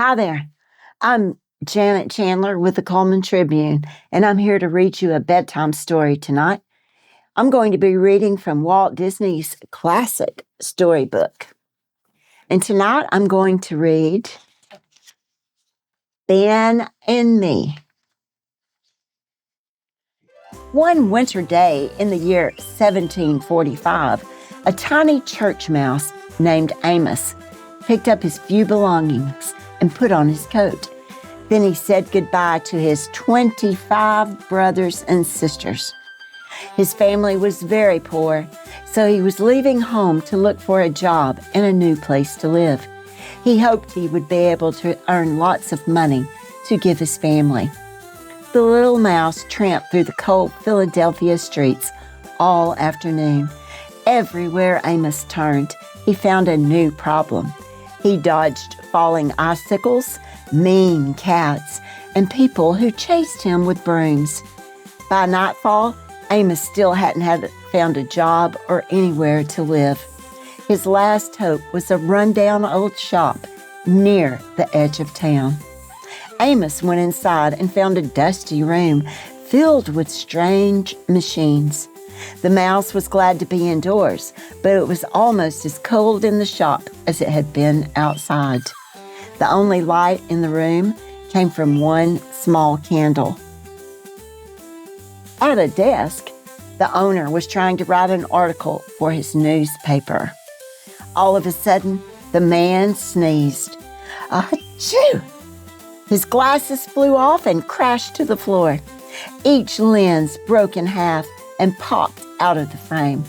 Hi there. I'm Janet Chandler with the Cullman Tribune, and I'm here to read you a bedtime story tonight. I'm going to be reading from Walt Disney's classic Storybook. And tonight I'm going to read Ben and Me. One winter day in the year 1745, a tiny church mouse named Amos picked up his few belongings and put on his coat. Then he said goodbye to his 25 brothers and sisters. His family was very poor, so he was leaving home to look for a job and a new place to live. He hoped he would be able to earn lots of money to give his family. The little mouse tramped through the cold Philadelphia streets all afternoon. Everywhere Amos turned, he found a new problem. He dodged falling icicles, mean cats, and people who chased him with brooms. By nightfall, Amos still hadn't found a job or anywhere to live. His last hope was a rundown old shop near the edge of town. Amos went inside and found a dusty room filled with strange machines. The mouse was glad to be indoors, but it was almost as cold in the shop as it had been outside. The only light in the room came from one small candle. At a desk, the owner was trying to write an article for his newspaper. All of a sudden, the man sneezed. Achoo! His glasses flew off and crashed to the floor. Each lens broke in half and popped out of the frame.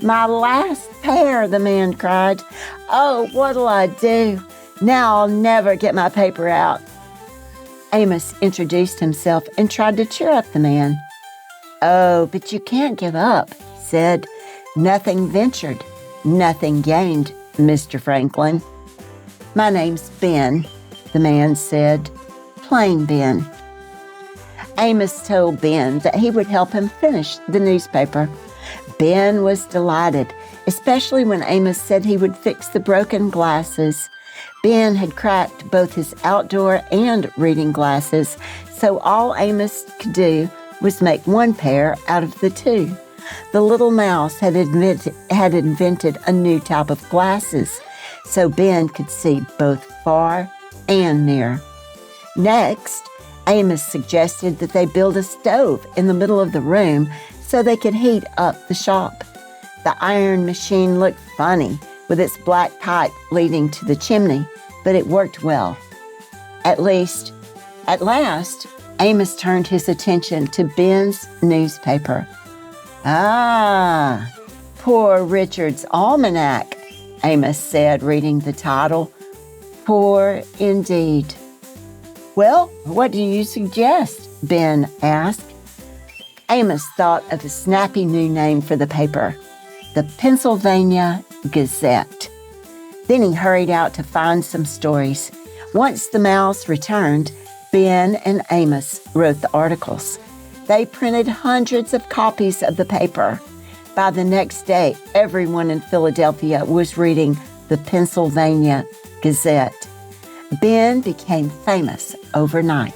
"My last pair," the man cried. "Oh, what'll I do? Now I'll never get my paper out." Amos introduced himself and tried to cheer up the man. "Oh, but you can't give up," he said. "Nothing ventured, nothing gained, Mr. Franklin." "My name's Ben," the man said. "Plain Ben." Amos told Ben that he would help him finish the newspaper. Ben was delighted, especially when Amos said he would fix the broken glasses. Ben had cracked both his outdoor and reading glasses, so all Amos could do was make one pair out of the two. The little mouse had invented a new type of glasses, so Ben could see both far and near. Next, Amos suggested that they build a stove in the middle of the room so they could heat up the shop. The iron machine looked funny with its black pipe leading to the chimney, but it worked well. At last, Amos turned his attention to Ben's newspaper. "Ah, Poor Richard's Almanac," Amos said, reading the title. "Poor indeed." "Well, what do you suggest?" Ben asked. Amos thought of a snappy new name for the paper, the Pennsylvania Gazette. Then he hurried out to find some stories. Once the mouse returned, Ben and Amos wrote the articles. They printed hundreds of copies of the paper. By the next day, everyone in Philadelphia was reading the Pennsylvania Gazette. Ben became famous overnight.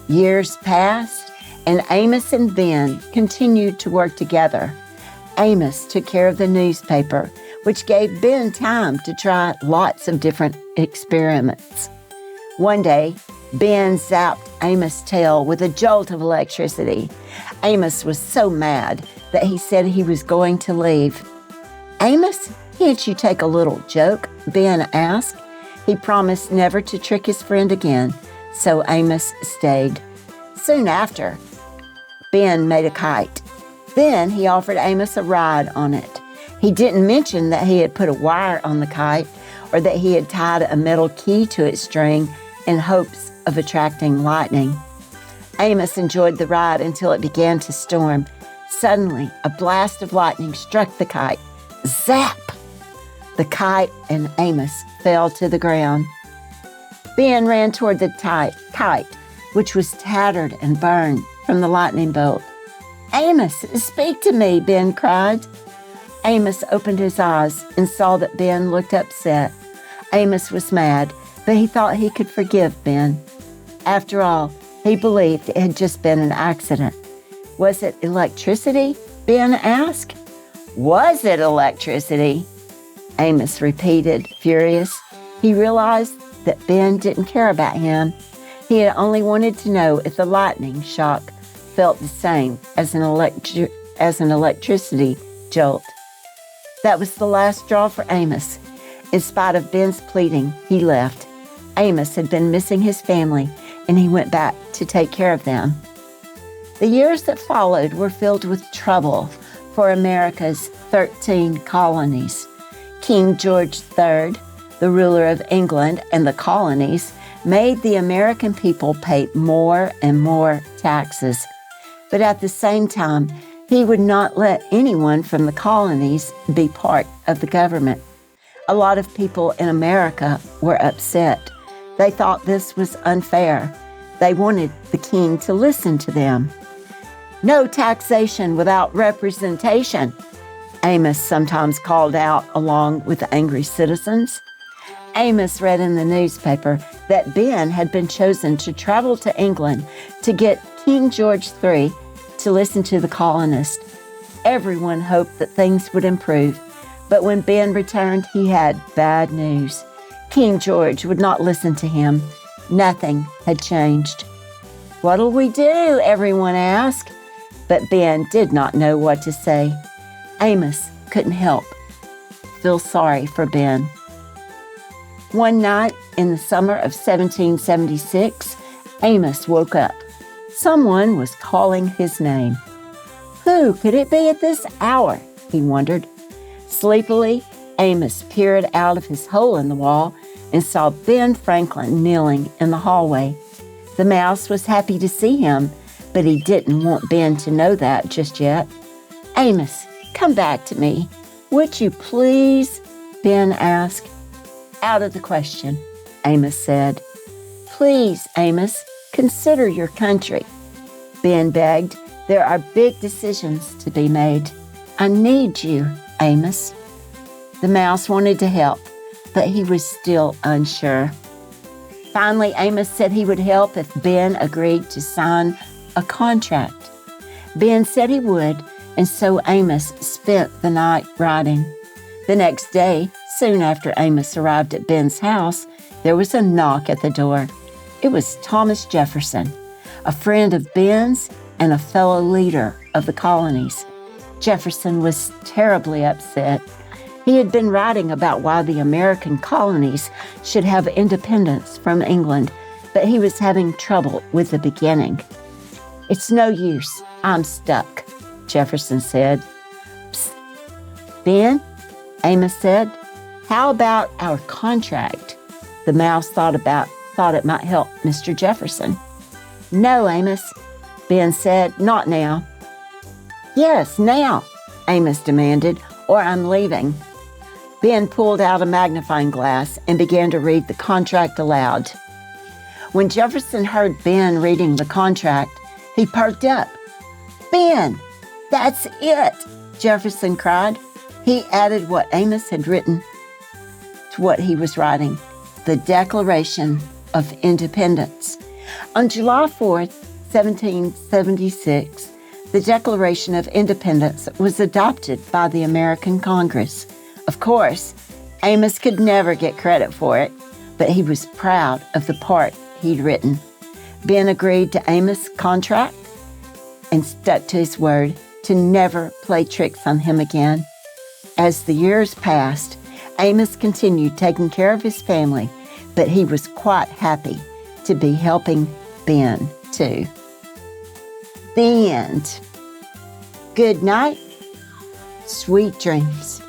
Years passed, and Amos and Ben continued to work together. Amos took care of the newspaper, which gave Ben time to try lots of different experiments. One day, Ben zapped Amos' tail with a jolt of electricity. Amos was so mad that he said he was going to leave. "Amos, can't you take a little joke?" Ben asked. He promised never to trick his friend again, so Amos stayed. Soon after, Ben made a kite. Then he offered Amos a ride on it. He didn't mention that he had put a wire on the kite or that he had tied a metal key to its string in hopes of attracting lightning. Amos enjoyed the ride until it began to storm. Suddenly, a blast of lightning struck the kite. Zap! The kite and Amos fell to the ground. Ben ran toward the kite, which was tattered and burned from the lightning bolt. "Amos, speak to me," Ben cried. Amos opened his eyes and saw that Ben looked upset. Amos was mad, but he thought he could forgive Ben. After all, he believed it had just been an accident. Was it electricity? Ben asked. Was it electricity? Amos repeated, furious. He realized that Ben didn't care about him. He had only wanted to know if the lightning shock felt the same as an electricity jolt. That was the last straw for Amos. In spite of Ben's pleading, he left. Amos had been missing his family, and he went back to take care of them. The years that followed were filled with trouble for America's 13 colonies. King George III, the ruler of England and the colonies, made the American people pay more and more taxes. But at the same time, he would not let anyone from the colonies be part of the government. A lot of people in America were upset. They thought this was unfair. They wanted the king to listen to them. No taxation without representation, Amos sometimes called out along with the angry citizens. Amos read in the newspaper that Ben had been chosen to travel to England to get King George III to listen to the colonists. Everyone hoped that things would improve, but when Ben returned, he had bad news. King George would not listen to him. Nothing had changed. "What'll we do?" everyone asked. But Ben did not know what to say. Amos couldn't help feel sorry for Ben. One night in the summer of 1776, Amos woke up. Someone was calling his name. Who could it be at this hour? He wondered. Sleepily, Amos peered out of his hole in the wall and saw Ben Franklin kneeling in the hallway. The mouse was happy to see him, but he didn't want Ben to know that just yet. "Amos, come back to me. Would you please?" Ben asked. "Out of the question," Amos said. "Please, Amos, consider your country." Ben begged. "There are big decisions to be made. I need you, Amos." The mouse wanted to help, but he was still unsure. Finally, Amos said he would help if Ben agreed to sign a contract. Ben said he would, and so Amos spent the night writing. The next day, soon after Amos arrived at Ben's house, there was a knock at the door. It was Thomas Jefferson, a friend of Ben's and a fellow leader of the colonies. Jefferson was terribly upset. He had been writing about why the American colonies should have independence from England, but he was having trouble with the beginning. "It's no use. I'm stuck," Jefferson said. "Psst, Ben," Amos said, "how about our contract?" The mouse thought it might help Mr. Jefferson. "No, Amos," Ben said, "not now." "Yes, now," Amos demanded, "or I'm leaving." Ben pulled out a magnifying glass and began to read the contract aloud. When Jefferson heard Ben reading the contract, he perked up. "Ben, that's it," Jefferson cried. He added what Amos had written to what he was writing, the Declaration of Independence. On July 4th, 1776, the Declaration of Independence was adopted by the American Congress. Of course, Amos could never get credit for it, but he was proud of the part he'd written. Ben agreed to Amos' contract and stuck to his word to never play tricks on him again. As the years passed, Amos continued taking care of his family, but he was quite happy to be helping Ben, too. The end. Good night. Sweet dreams.